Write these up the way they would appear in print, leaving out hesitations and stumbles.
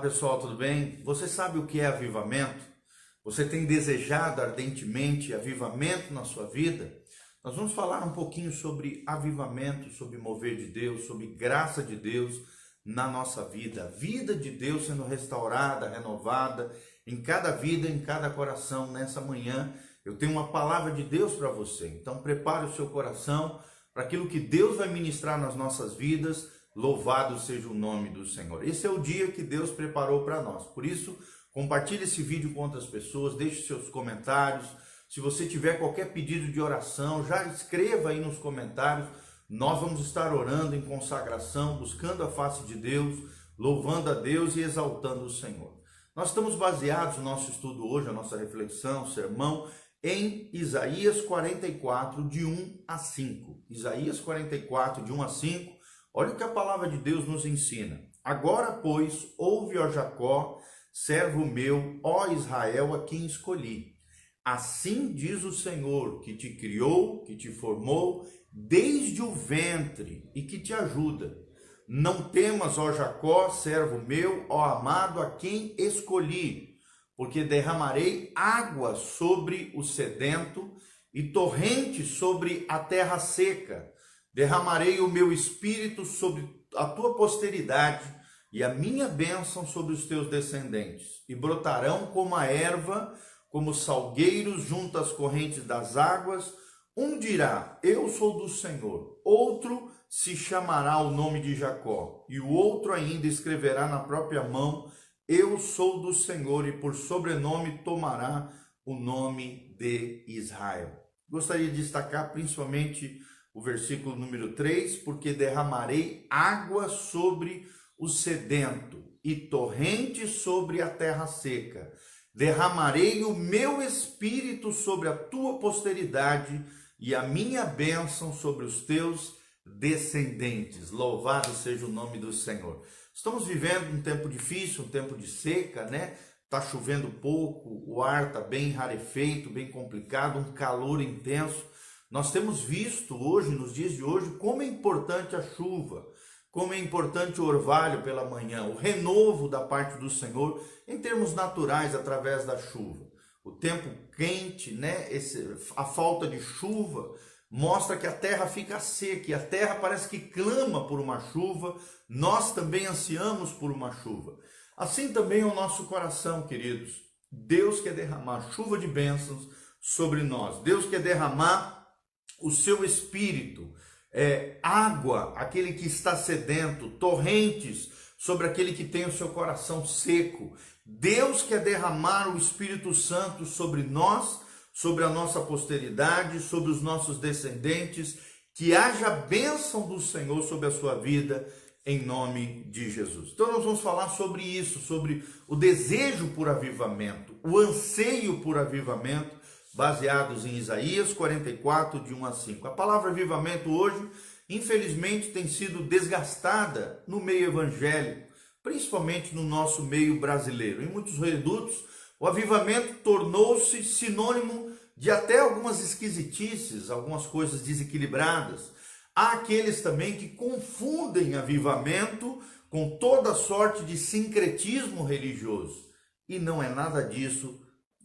pessoal, tudo bem? Você sabe o que é avivamento? Você tem desejado ardentemente avivamento na sua vida? Nós vamos falar um pouquinho sobre avivamento, sobre mover de Deus, sobre graça de Deus na nossa vida. A vida de Deus sendo restaurada, renovada em cada vida, em cada coração. Nessa manhã eu tenho uma palavra de Deus para você. Então prepare o seu coração para aquilo que Deus vai ministrar nas nossas vidas. Louvado seja o nome do Senhor. Esse é o dia que Deus preparou para nós. Por isso, compartilhe esse vídeo com outras pessoas, deixe seus comentários. Se você tiver qualquer pedido de oração, já escreva aí nos comentários. Nós vamos estar orando em consagração, buscando a face de Deus, louvando a Deus e exaltando o Senhor. Nós estamos baseados no nosso estudo hoje, a nossa reflexão, sermão, em Isaías 44, de 1 a 5. Isaías 44, de 1 a 5. Olha o que a palavra de Deus nos ensina. Agora, pois, ouve, ó Jacó, servo meu, ó Israel, a quem escolhi. Assim diz o Senhor, que te criou, que te formou desde o ventre e que te ajuda. Não temas, ó Jacó, servo meu, ó amado, a quem escolhi, porque derramarei água sobre o sedento e torrente sobre a terra seca. Derramarei o meu espírito sobre a tua posteridade e a minha bênção sobre os teus descendentes. E brotarão como a erva, como salgueiros junto às correntes das águas. Um dirá, eu sou do Senhor. Outro se chamará o nome de Jacó. E o outro ainda escreverá na própria mão, eu sou do Senhor, e por sobrenome tomará o nome de Israel. Gostaria de destacar principalmente o versículo número 3, porque derramarei água sobre o sedento e torrente sobre a terra seca. Derramarei o meu espírito sobre a tua posteridade e a minha bênção sobre os teus descendentes. Louvado seja o nome do Senhor. Estamos vivendo um tempo difícil, um tempo de seca, né? Está chovendo pouco, o ar está bem rarefeito, bem complicado, um calor intenso. Nós temos visto hoje, nos dias de hoje, como é importante a chuva, como é importante o orvalho pela manhã, o renovo da parte do Senhor em termos naturais através da chuva. O tempo quente, né? A falta de chuva mostra que a terra fica seca e a terra parece que clama por uma chuva. Nós também ansiamos por uma chuva. Assim também é o nosso coração, queridos. Deus quer derramar chuva de bênçãos sobre nós. Deus quer derramar o seu espírito, água, aquele que está sedento, torrentes sobre aquele que tem o seu coração seco. Deus quer derramar o Espírito Santo sobre nós, sobre a nossa posteridade, sobre os nossos descendentes, que haja bênção do Senhor sobre a sua vida, em nome de Jesus. Então nós vamos falar sobre isso, sobre o desejo por avivamento, o anseio por avivamento, baseados em Isaías 44, de 1 a 5. A palavra avivamento hoje, infelizmente, tem sido desgastada no meio evangélico, principalmente no nosso meio brasileiro. Em muitos redutos, o avivamento tornou-se sinônimo de até algumas esquisitices, algumas coisas desequilibradas. Há aqueles também que confundem avivamento com toda sorte de sincretismo religioso. E não é nada disso.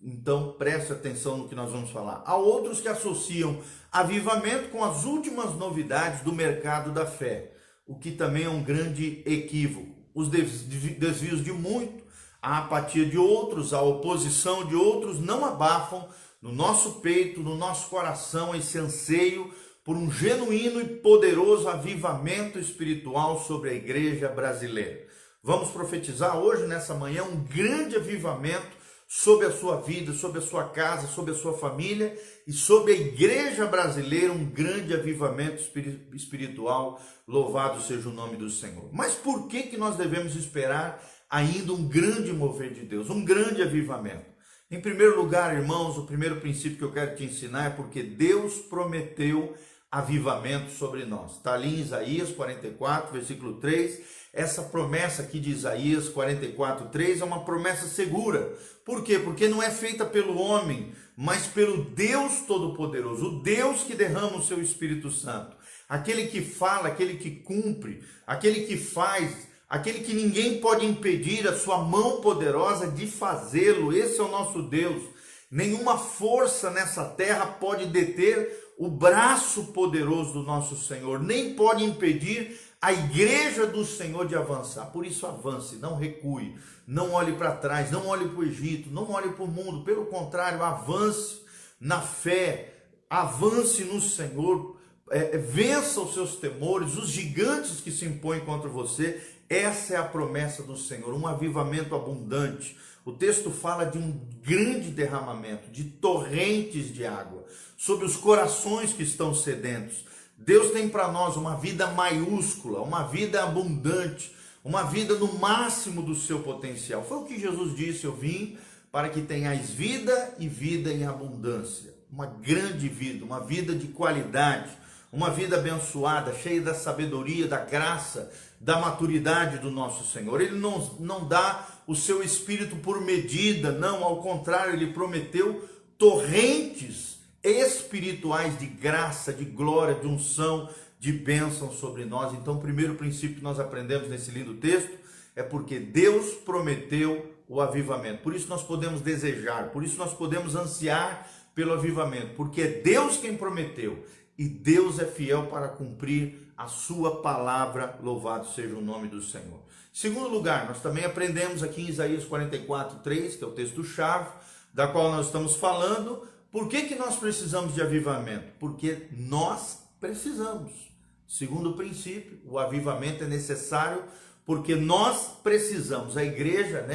Então preste atenção no que nós vamos falar. Há outros que associam avivamento com as últimas novidades do mercado da fé, o que também é um grande equívoco. Os desvios de muitos, a apatia de outros, a oposição de outros não abafam no nosso peito, no nosso coração, esse anseio por um genuíno e poderoso avivamento espiritual sobre a igreja brasileira. Vamos profetizar hoje, nessa manhã, um grande avivamento sobre a sua vida, sobre a sua casa, sobre a sua família e sobre a igreja brasileira, um grande avivamento espiritual. Louvado seja o nome do Senhor. Mas por que nós devemos esperar ainda um grande mover de Deus, um grande avivamento? Em primeiro lugar, irmãos, o primeiro princípio que eu quero te ensinar é porque Deus prometeu avivamento sobre nós. Está ali em Isaías 44, versículo 3. Essa promessa aqui de Isaías 44, 3 é uma promessa segura. Por quê? Porque não é feita pelo homem, mas pelo Deus Todo-Poderoso, o Deus que derrama o seu Espírito Santo. Aquele que fala, aquele que cumpre, aquele que faz aquele que ninguém pode impedir, a sua mão poderosa de fazê-lo. Esse é o nosso Deus. Nenhuma força nessa terra pode deter o braço poderoso do nosso Senhor, nem pode impedir a igreja do Senhor de avançar. Por isso avance, não recue, não olhe para trás, não olhe para o Egito, não olhe para o mundo. Pelo contrário, avance na fé, avance no Senhor, vença os seus temores, os gigantes que se impõem contra você. Essa é a promessa do Senhor, um avivamento abundante. O texto fala de um grande derramamento, de torrentes de água sobre os corações que estão sedentos. Deus tem para nós uma vida maiúscula, uma vida abundante, uma vida no máximo do seu potencial. Foi o que Jesus disse: eu vim para que tenhais vida e vida em abundância. Uma grande vida, uma vida de qualidade, uma vida abençoada, cheia da sabedoria, da graça, da maturidade do nosso Senhor. Ele não dá o seu espírito por medida, não, ao contrário, ele prometeu torrentes espirituais de graça, de glória, de unção, de bênção sobre nós. Então, o primeiro princípio que nós aprendemos nesse lindo texto é porque Deus prometeu o avivamento. Por isso nós podemos desejar, por isso nós podemos ansiar pelo avivamento, porque é Deus quem prometeu e Deus é fiel para cumprir a sua palavra. Louvado seja o nome do Senhor. Segundo lugar, nós também aprendemos aqui em Isaías 44:3, que é o texto-chave da qual nós estamos falando. Por que nós precisamos de avivamento? Porque nós precisamos. Segundo o princípio, o avivamento é necessário porque nós precisamos. A igreja,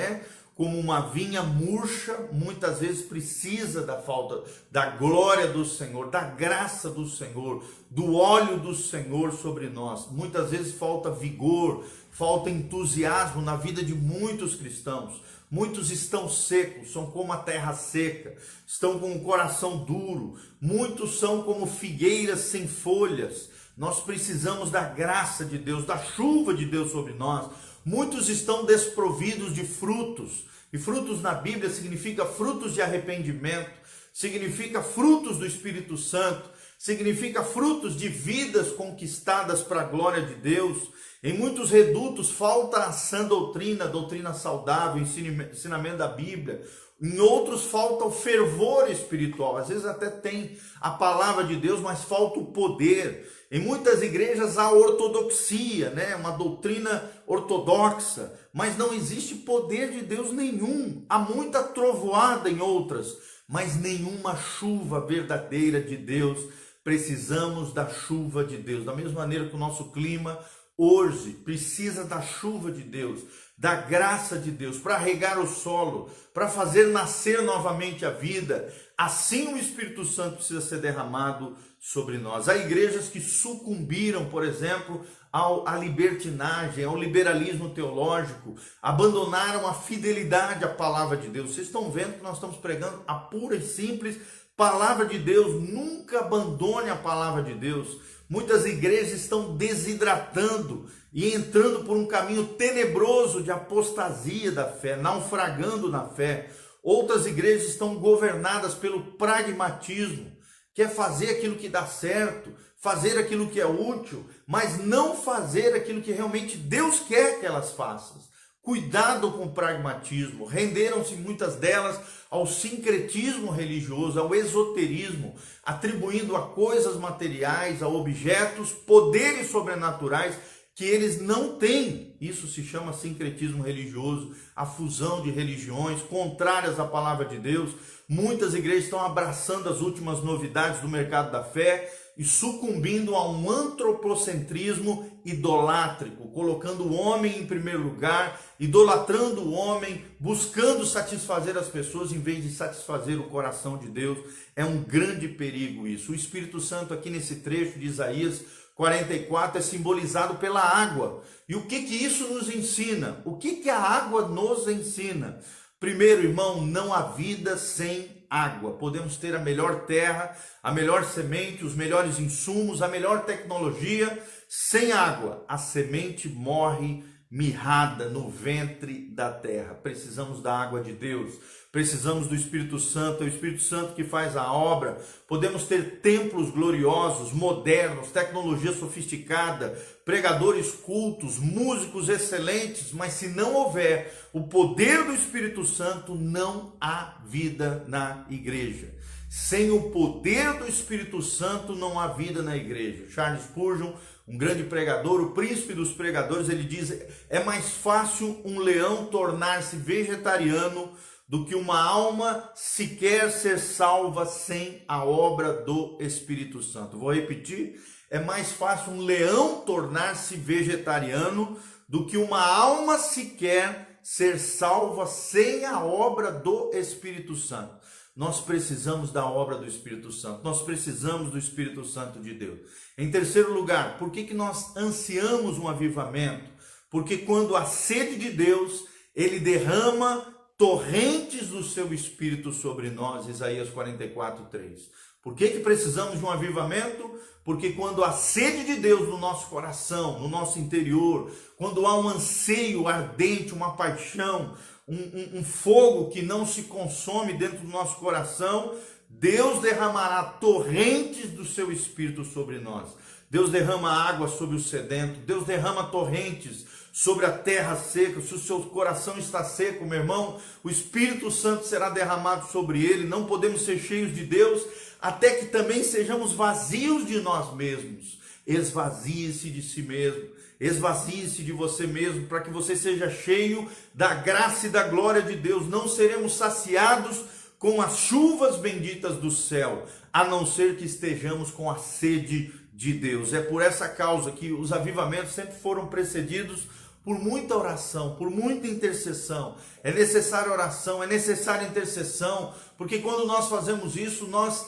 como uma vinha murcha, muitas vezes precisa da falta da glória do Senhor, da graça do Senhor, do óleo do Senhor sobre nós. Muitas vezes falta vigor, falta entusiasmo na vida de muitos cristãos. Muitos estão secos, são como a terra seca, estão com o coração duro. Muitos são como figueiras sem folhas. Nós precisamos da graça de Deus, da chuva de Deus sobre nós. Muitos estão desprovidos de frutos. E frutos na Bíblia significa frutos de arrependimento, significa frutos do Espírito Santo, significa frutos de vidas conquistadas para a glória de Deus. Em muitos redutos falta a sã doutrina, doutrina saudável, ensinamento da Bíblia. Em outros falta o fervor espiritual. Às vezes até tem a palavra de Deus, mas falta o poder. Em muitas igrejas há ortodoxia, uma doutrina ortodoxa, mas não existe poder de Deus nenhum. Há muita trovoada em outras, mas nenhuma chuva verdadeira de Deus. Precisamos da chuva de Deus. Da mesma maneira que o nosso clima hoje precisa da chuva de Deus, da graça de Deus, para regar o solo, para fazer nascer novamente a vida. Assim o Espírito Santo precisa ser derramado sobre nós. Há igrejas que sucumbiram, por exemplo, à libertinagem, ao liberalismo teológico, abandonaram a fidelidade à palavra de Deus. Vocês estão vendo que nós estamos pregando a pura e simples palavra de Deus. Nunca abandone a palavra de Deus. Muitas igrejas estão desidratando e entrando por um caminho tenebroso de apostasia da fé, naufragando na fé. Outras igrejas estão governadas pelo pragmatismo, quer fazer aquilo que dá certo, fazer aquilo que é útil, mas não fazer aquilo que realmente Deus quer que elas façam. Cuidado com o pragmatismo. Renderam-se muitas delas ao sincretismo religioso, ao esoterismo, atribuindo a coisas materiais, a objetos, poderes sobrenaturais que eles não têm. Isso se chama sincretismo religioso, a fusão de religiões contrárias à palavra de Deus. Muitas igrejas estão abraçando as últimas novidades do mercado da fé e sucumbindo a um antropocentrismo idolátrico, colocando o homem em primeiro lugar, idolatrando o homem, buscando satisfazer as pessoas em vez de satisfazer o coração de Deus. É um grande perigo isso. O Espírito Santo aqui nesse trecho de Isaías 44 é simbolizado pela água. E o que isso nos ensina? O que a água nos ensina? Primeiro, irmão, não há vida sem água. Podemos ter a melhor terra, a melhor semente, os melhores insumos, a melhor tecnologia. Sem água, a semente morre mirrada no ventre da terra. Precisamos da água de Deus, precisamos do Espírito Santo, é o Espírito Santo que faz a obra. Podemos ter templos gloriosos, modernos, tecnologia sofisticada, pregadores cultos, músicos excelentes, mas se não houver o poder do Espírito Santo, não há vida na igreja. Sem o poder do Espírito Santo não há vida na igreja. Charles Spurgeon, um grande pregador, o príncipe dos pregadores, ele diz: é mais fácil um leão tornar-se vegetariano do que uma alma sequer ser salva sem a obra do Espírito Santo. Vou repetir: é mais fácil um leão tornar-se vegetariano do que uma alma sequer ser salva sem a obra do Espírito Santo. Nós precisamos da obra do Espírito Santo, nós precisamos do Espírito Santo de Deus. Em terceiro lugar, por que nós ansiamos um avivamento? Porque quando há sede de Deus, Ele derrama torrentes do seu Espírito sobre nós, Isaías 44:3. Por que precisamos de um avivamento? Porque quando há sede de Deus no nosso coração, no nosso interior, quando há um anseio ardente, uma paixão, um fogo que não se consome dentro do nosso coração, Deus derramará torrentes do seu Espírito sobre nós. Deus derrama água sobre o sedento, Deus derrama torrentes sobre a terra seca. Se o seu coração está seco, meu irmão, o Espírito Santo será derramado sobre ele. Não podemos ser cheios de Deus até que também sejamos vazios de nós mesmos. Esvazie-se de si mesmo. Esvazie-se de você mesmo, para que você seja cheio da graça e da glória de Deus. Não seremos saciados com as chuvas benditas do céu, a não ser que estejamos com a sede de Deus. É por essa causa que os avivamentos sempre foram precedidos por muita oração, por muita intercessão. É necessária oração, é necessária intercessão, porque quando nós fazemos isso, nós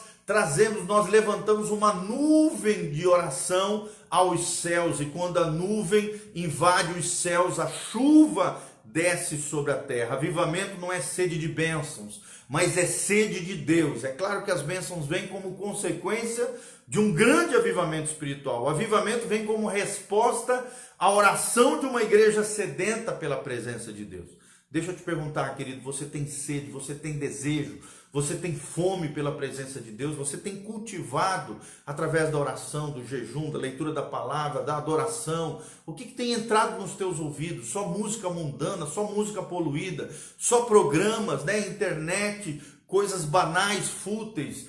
levantamos uma nuvem de oração aos céus, e quando a nuvem invade os céus, a chuva desce sobre a terra. Avivamento não é sede de bênçãos, mas é sede de Deus. É claro que as bênçãos vêm como consequência de um grande avivamento espiritual. O avivamento vem como resposta à oração de uma igreja sedenta pela presença de Deus. Deixa eu te perguntar, querido, você tem sede, você tem desejo, você tem fome pela presença de Deus? Você tem cultivado através da oração, do jejum, da leitura da palavra, da adoração? O que tem entrado nos teus ouvidos? Só música mundana, só música poluída, só programas, internet, coisas banais, fúteis,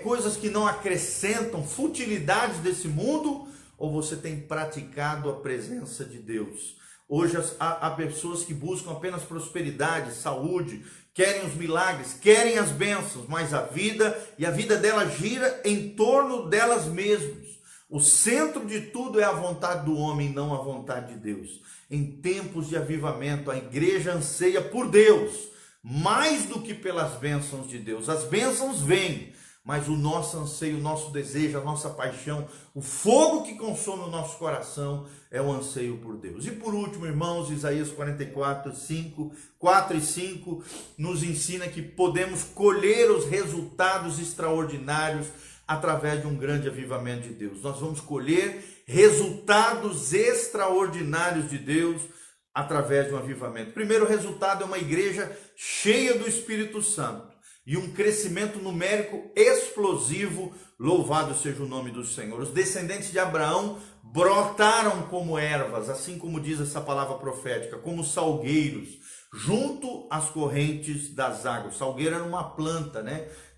coisas que não acrescentam, futilidades desse mundo? Ou você tem praticado a presença de Deus? Hoje há pessoas que buscam apenas prosperidade, saúde, querem os milagres, querem as bênçãos, mas a vida delas gira em torno delas mesmas. O centro de tudo é a vontade do homem, não a vontade de Deus. Em tempos de avivamento, a igreja anseia por Deus, mais do que pelas bênçãos de Deus. As bênçãos vêm, mas o nosso anseio, o nosso desejo, a nossa paixão, o fogo que consome o nosso coração é o anseio por Deus. E por último, irmãos, Isaías 44, 4 e 5 nos ensina que podemos colher os resultados extraordinários através de um grande avivamento de Deus. Nós vamos colher resultados extraordinários de Deus através de um avivamento. O primeiro resultado é uma igreja cheia do Espírito Santo e um crescimento numérico explosivo. Louvado seja o nome do Senhor. Os descendentes de Abraão brotaram como ervas, assim como diz essa palavra profética, como salgueiros, junto às correntes das águas. Salgueiro era uma planta,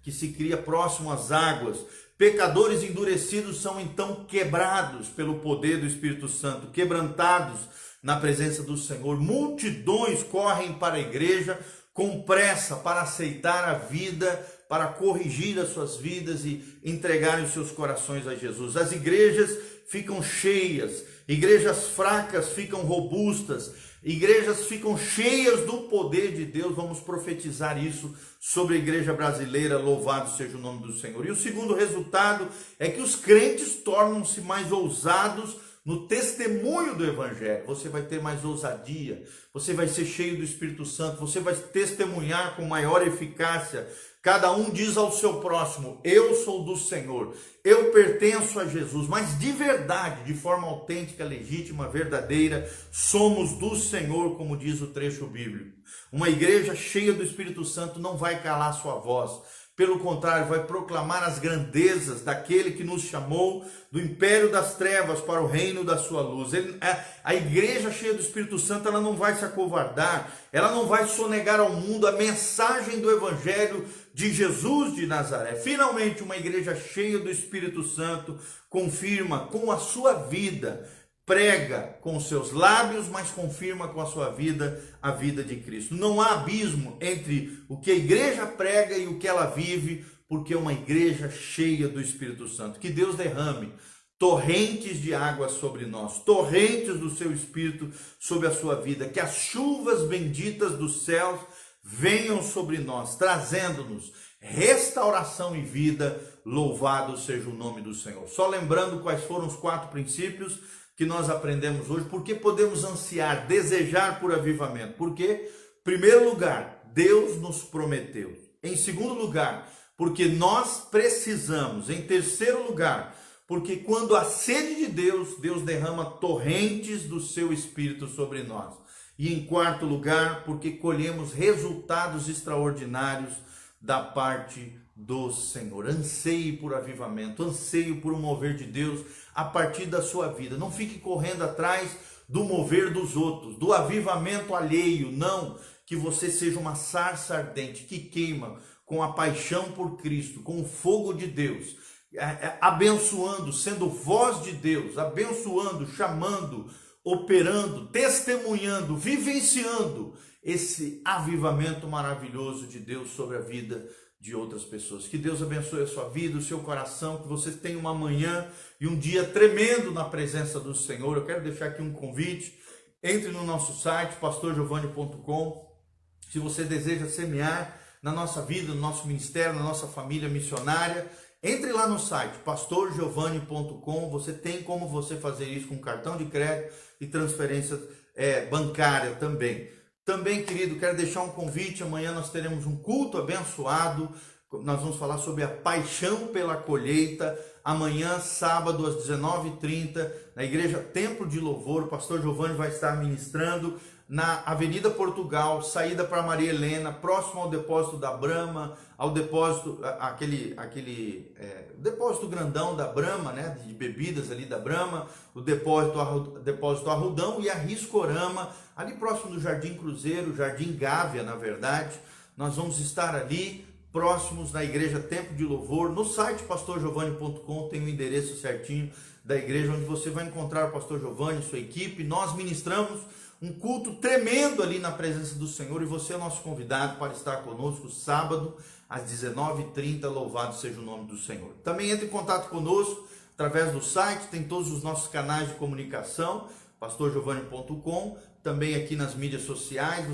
que se cria próximo às águas. Pecadores endurecidos são então quebrados pelo poder do Espírito Santo, quebrantados na presença do Senhor. Multidões correm para a igreja com pressa para aceitar a vida, para corrigir as suas vidas e entregarem os seus corações a Jesus. As igrejas ficam cheias, igrejas fracas ficam robustas, igrejas ficam cheias do poder de Deus. Vamos profetizar isso sobre a igreja brasileira, louvado seja o nome do Senhor. E o segundo resultado é que os crentes tornam-se mais ousados no testemunho do Evangelho. Você vai ter mais ousadia, você vai ser cheio do Espírito Santo, você vai testemunhar com maior eficácia, Cada um diz ao seu próximo: eu sou do Senhor, eu pertenço a Jesus. Mas de verdade, de forma autêntica, legítima, verdadeira, somos do Senhor, como diz o trecho bíblico. Uma igreja cheia do Espírito Santo não vai calar sua voz. Pelo contrário, vai proclamar as grandezas daquele que nos chamou do império das trevas para o reino da sua luz. A igreja cheia do Espírito Santo, ela não vai se acovardar, ela não vai sonegar ao mundo a mensagem do Evangelho de Jesus de Nazaré. Finalmente, uma igreja cheia do Espírito Santo confirma com a sua vida, prega com os seus lábios, mas confirma com a sua vida a vida de Cristo. Não há abismo entre o que a igreja prega e o que ela vive, porque é uma igreja cheia do Espírito Santo. Que Deus derrame torrentes de água sobre nós, torrentes do seu Espírito sobre a sua vida, que as chuvas benditas dos céus venham sobre nós, trazendo-nos restauração e vida. Louvado seja o nome do Senhor. Só lembrando quais foram os 4 princípios que nós aprendemos hoje, porque podemos ansiar, desejar por avivamento. Porque, em primeiro lugar, Deus nos prometeu. Em segundo lugar, porque nós precisamos. Em terceiro lugar, porque quando há sede de Deus, Deus derrama torrentes do seu Espírito sobre nós. E em quarto lugar, porque colhemos resultados extraordinários da parte do Senhor. Anseie por avivamento, anseie por um mover de Deus a partir da sua vida. Não fique correndo atrás do mover dos outros, do avivamento alheio. Não, que você seja uma sarça ardente que queima com a paixão por Cristo, com o fogo de Deus, abençoando, sendo voz de Deus, abençoando, chamando, operando, testemunhando, vivenciando esse avivamento maravilhoso de Deus sobre a vida de outras pessoas. Que Deus abençoe a sua vida, o seu coração, que você tenha uma manhã e um dia tremendo na presença do Senhor. Eu quero deixar aqui um convite: entre no nosso site pastorgiovanni.com. se você deseja semear na nossa vida, no nosso ministério, na nossa família missionária, entre lá no site pastorgiovanni.com. Você tem como você fazer isso com cartão de crédito e transferência bancária também. Também, querido, quero deixar um convite. Amanhã nós teremos um culto abençoado. Nós vamos falar sobre a paixão pela colheita. Amanhã, sábado, às 19h30, na Igreja Templo de Louvor. O pastor Giovanni vai estar ministrando na Avenida Portugal, saída para Maria Helena, próximo ao depósito da Brahma, ao depósito, depósito grandão da Brahma, né, de bebidas ali da Brahma, o depósito Arrudão e a Riscorama, ali próximo do Jardim Cruzeiro, Jardim Gávea, na verdade. Nós vamos estar ali, próximos na Igreja Templo de Louvor. No site pastorgiovanni.com tem o endereço certinho da igreja, onde você vai encontrar o pastor Giovanni e sua equipe. Nós ministramos um culto tremendo ali na presença do Senhor, e você é nosso convidado para estar conosco sábado às 19h30, louvado seja o nome do Senhor. Também entre em contato conosco através do site, tem todos os nossos canais de comunicação, pastorgiovanni.com, também aqui nas mídias sociais.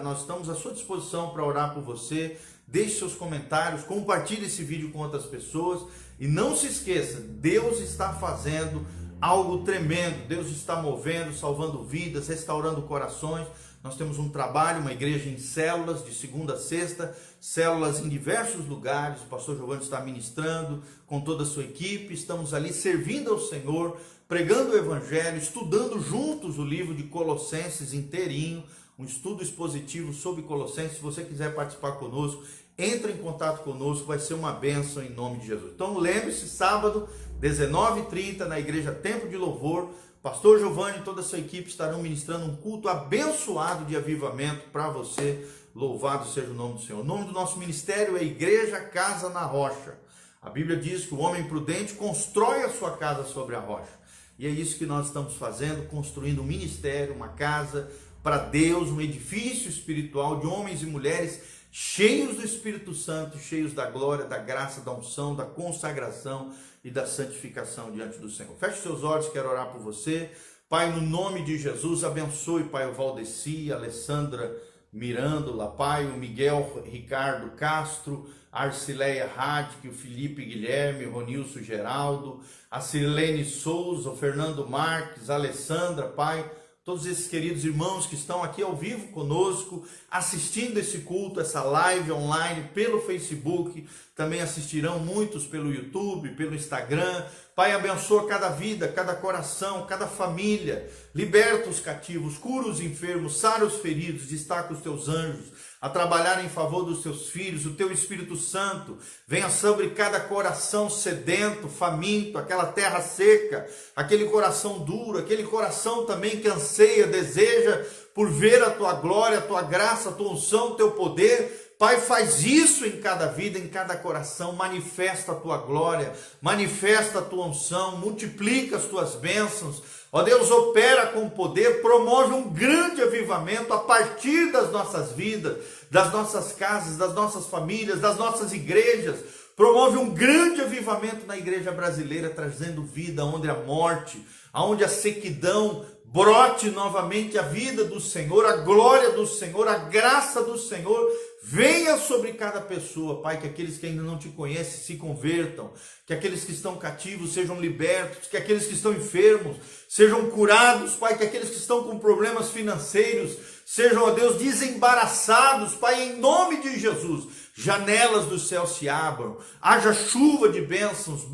Nós estamos à sua disposição para orar por você. Deixe seus comentários, compartilhe esse vídeo com outras pessoas, e não se esqueça, Deus está fazendo algo tremendo. Deus está movendo, salvando vidas, restaurando corações. Nós temos um trabalho, uma igreja em células, de segunda a sexta, células em diversos lugares. O pastor Giovanni está ministrando com toda a sua equipe. Estamos ali servindo ao Senhor, pregando o Evangelho, estudando juntos o livro de Colossenses inteirinho, um estudo expositivo sobre Colossenses. Se você quiser participar conosco, entre em contato conosco, vai ser uma bênção em nome de Jesus. Então lembre-se, sábado, 19h30, na Igreja Templo de Louvor, pastor Giovanni e toda a sua equipe estarão ministrando um culto abençoado de avivamento para você. Louvado seja o nome do Senhor. O nome do nosso ministério é Igreja Casa na Rocha. A Bíblia diz que o homem prudente constrói a sua casa sobre a rocha. E é isso que nós estamos fazendo, construindo um ministério, uma casa para Deus, um edifício espiritual de homens e mulheres cheios do Espírito Santo, cheios da glória, da graça, da unção, da consagração e da santificação diante do Senhor. Feche seus olhos, quero orar por você. Pai, no nome de Jesus, abençoe, Pai, o Valdeci, a Alessandra Mirândola, Pai, o Miguel Ricardo Castro, a Arcileia Radke, o Felipe Guilherme, o Ronilson Geraldo, a Sirlene Souza, o Fernando Marques, a Alessandra, Pai, todos esses queridos irmãos que estão aqui ao vivo conosco, assistindo esse culto, essa live online pelo Facebook, também assistirão muitos pelo YouTube, pelo Instagram. Pai, abençoa cada vida, cada coração, cada família, liberta os cativos, cura os enfermos, sara os feridos, destaca os teus anjos a trabalhar em favor dos teus filhos. O teu Espírito Santo venha sobre cada coração sedento, faminto, aquela terra seca, aquele coração duro, aquele coração também que anseia, deseja por ver a tua glória, a tua graça, a tua unção, o teu poder. Pai, faz isso em cada vida, em cada coração, manifesta a tua glória, manifesta a tua unção, multiplica as tuas bênçãos. Ó Deus, opera com poder, promove um grande avivamento a partir das nossas vidas, das nossas casas, das nossas famílias, das nossas igrejas. Promove um grande avivamento na igreja brasileira, trazendo vida onde a morte, onde a sequidão, brote novamente a vida do Senhor, a glória do Senhor, a graça do Senhor venha sobre cada pessoa, Pai, que aqueles que ainda não te conhecem se convertam, que aqueles que estão cativos sejam libertos, que aqueles que estão enfermos sejam curados, Pai, que aqueles que estão com problemas financeiros sejam, ó Deus, desembaraçados, Pai, em nome de Jesus. Janelas do céu se abram, haja chuva de bênçãos,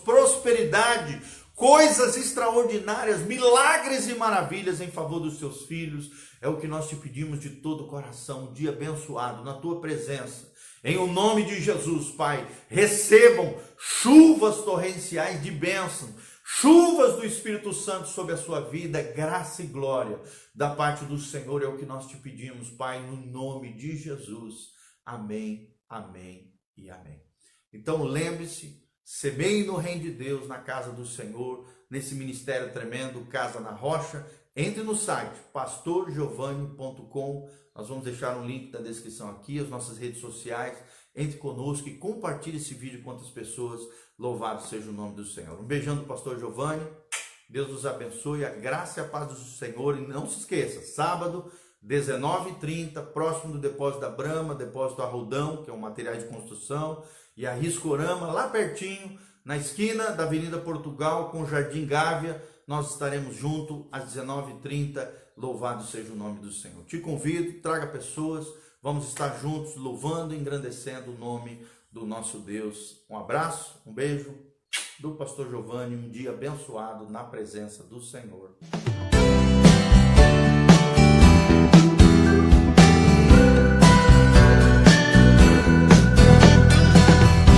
prosperidade, coisas extraordinárias, milagres e maravilhas em favor dos teus filhos. É o que nós te pedimos de todo o coração, um dia abençoado na tua presença. Em o nome de Jesus, Pai, recebam chuvas torrenciais de bênção, chuvas do Espírito Santo sobre a sua vida, graça e glória da parte do Senhor. É o que nós te pedimos, Pai, no nome de Jesus. Amém, amém e amém. Então lembre-se, semeie no reino de Deus, na casa do Senhor, nesse ministério tremendo, Casa na Rocha. Entre no site pastorgiovanni.com, nós vamos deixar um link da descrição aqui, as nossas redes sociais. Entre conosco e compartilhe esse vídeo com outras pessoas. Louvado seja o nome do Senhor. Um beijão do pastor Giovanni, Deus nos abençoe, a graça e a paz do Senhor. E não se esqueça, sábado, 19h30, próximo do depósito da Brama, depósito Arrodão, que é um material de construção, e a Riscorama, lá pertinho, na esquina da Avenida Portugal com o Jardim Gávea. Nós estaremos juntos às 19h30, louvado seja o nome do Senhor. Te convido, traga pessoas, vamos estar juntos louvando e engrandecendo o nome do nosso Deus. Um abraço, um beijo do pastor Giovanni, um dia abençoado na presença do Senhor.